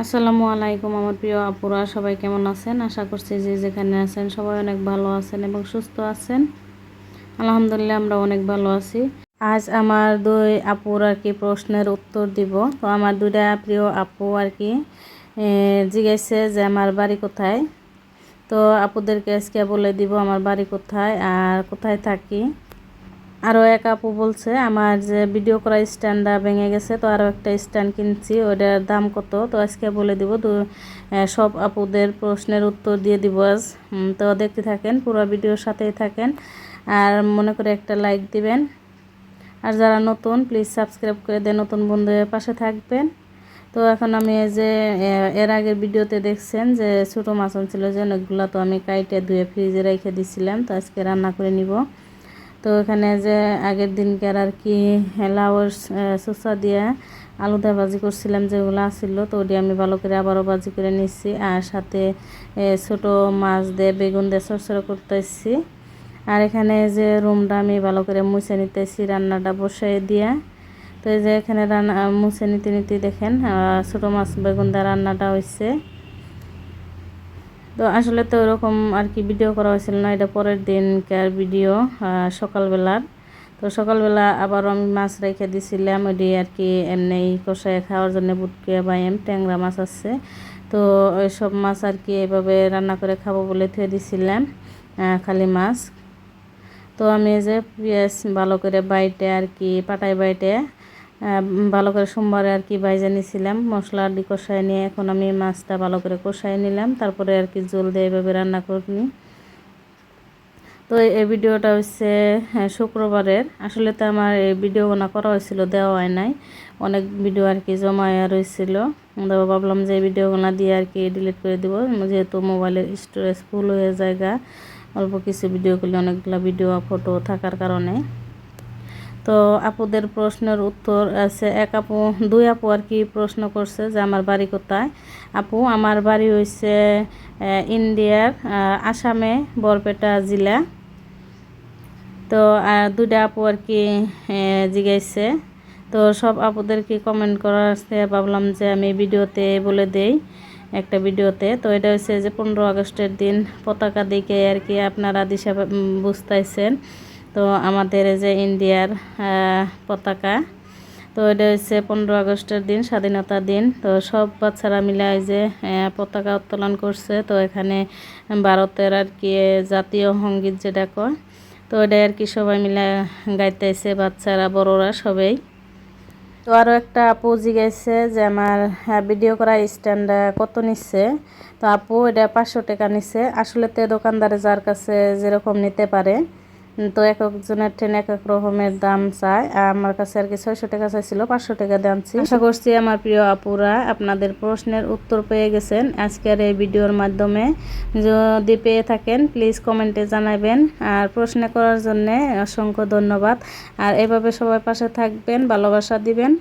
আসসালামু আলাইকুম আমার প্রিয় আপুরা, সবাই কেমন আছেন? আশা করছি যে যেখানে আছেন সবাই অনেক ভালো আছেন এবং সুস্থ আছেন। আলহামদুলিল্লাহ আমরা অনেক ভালো আছি। আজ আমার দুই আপুর আর কি প্রশ্নের উত্তর দিব। তো আমার দুইটা প্রিয় আপু আর কি জিজ্ঞাসা যে আমার বাড়ি কোথায়। তো আপুদেরকে আজকে বলে দিব আমার বাড়ি কোথায় আর কোথায় থাকি। আরও এক আপু বলছে আমার যে ভিডিও করা স্ট্যান্ডটা ভেঙে গেছে, তো আরও একটা স্ট্যান্ড কিনছি, ওটার দাম কত। তো আজকে বলে দিব সব আপুদের প্রশ্নের উত্তর দিয়ে দিব আজ। তো দেখতে থাকেন, পুরো ভিডিওর সাথেই থাকেন আর মনে করে একটা লাইক দিবেন। আর যারা নতুন প্লিজ সাবস্ক্রাইব করে দেন, নতুন বন্ধুদের পাশে থাকবেন। তো এখন আমি এই যে এর আগের ভিডিওতে দেখছেন যে ছোটো মাছ ছিল যে অনেকগুলো, তো আমি কাইটে ধুয়ে ফ্রিজে রেখে দিছিলাম। তো আজকে রান্না করে নিব। তো এখানে যে আগের দিনকার আর কি লাউয়ের শসা দিয়ে আলু দিয়ে ভাজি করছিলাম যেগুলো আসছিল, তো ওটি আমি ভালো করে আবারও ভাজি করে নিচ্ছি। আর সাথে ছোট মাছ দিয়ে বেগুন দিয়ে সরসরা করতেছি। আর এখানে যে রুমটা আমি ভালো করে মুছে নিতেছি রান্নাটা বসাই দিয়ে। তো এই যে এখানে রান্না মুছে নিতে নিতে দেখেন ছোটো মাছ বেগুন দিয়ে রান্নাটা হয়েছে। তো আসলে তো ওরকম আর কি ভিডিও করা হয়েছিল না, এটা পরের দিনকার ভিডিও সকালবেলার। তো সকালবেলা আবারও আমি মাছ রেখে দিছিলাম, ওইটি আর কি এমনি কষায় খাওয়ার জন্য বুটকিয়া বাইম ট্যাংরা মাছ আছে। তো ওই সব মাছ আর কি এভাবে রান্না করে খাবো বলে থুয়ে দিছিলাম খালি মাছ। তো আমি যে পেঁয়াজ ভালো করে বাইটে আর কি পাটায় বাইটে ভালো করে সোমবারে আর কি ভাইজা নিয়েছিলাম, মশলা দিয়ে কষায় নিয়ে এখন আমি মাছটা ভালো করে কষায় নিলাম, তারপরে আর কি জল দিয়ে এভাবে রান্না করি। তো এই ভিডিওটা হচ্ছে শুক্রবারের। আসলে তো আমার এই ভিডিওগুলো করা হয়েছিল, দেওয়া হয় নাই, অনেক ভিডিও আর কি জমা রয়েছিল। ভাবলাম যে এই ভিডিওগুলো দিয়ে আর কি ডিলিট করে দিব, যেহেতু মোবাইলের স্টোরেজ ফুল হয়ে জায়গা অল্প কিছু ভিডিওগুলি অনেকগুলো ভিডিও ফটো থাকার কারণে। তো আপুদের প্রশ্নের উত্তর আছে দুই আপু আর কি প্রশ্ন করছে যে আমার বাড়ি কোথায়। আপু আমার বাড়ি হয়েছে ইন্ডিয়ার আসামে বরপেটা জেলা। তো দুইটা আপু আর কি জিজ্ঞাসছে। তো সব আপুদেরকে কমেন্ট করার ভাবলাম যে আমি ভিডিওতে বলে দেই একটা ভিডিওতে। তো এটা হচ্ছে যে 15 আগস্টের দিন পতাকা দিকে আর কি আপনারা দিশা বুঝতেছেন। তো আমাদের যে ইন্ডিয়ার পতাকা, তো এটা হচ্ছে 15 আগস্টের দিন স্বাধীনতা দিন। তো সব বাচ্চারা মিলে যে পতাকা উত্তোলন করছে। তো এখানে ভারতের আর কি জাতীয় সঙ্গীত যেটা কয়, তো এটা আর কি সবাই মিলে গাইতেছে, বাচ্চারা বড়রা সবাই। তো আরও একটা আপু জিজ্ঞাসছে যে আমার ভিডিও করা স্ট্যান্ড কত নিচ্ছে। তো আপু এটা 500 টাকা নিচ্ছে। আসলে তো দোকানদারে যার কাছে যেরকম নিতে পারে, তো এক একজনের ট্রেন এক এক রকমের দাম চায়। আমার কাছে আর কি 600 টাকা চাইছিল, 500 টাকা দামছি। আশা করছি আমার প্রিয় আপুরা আপনাদের প্রশ্নের উত্তর পেয়ে গেছেন আজকের এই ভিডিওর মাধ্যমে। যদি পেয়ে থাকেন প্লিজ কমেন্টে জানাবেন। আর প্রশ্ন করার জন্য অসংখ্য ধন্যবাদ। আর এভাবে সবাই পাশে থাকবেন, ভালোবাসা দিবেন।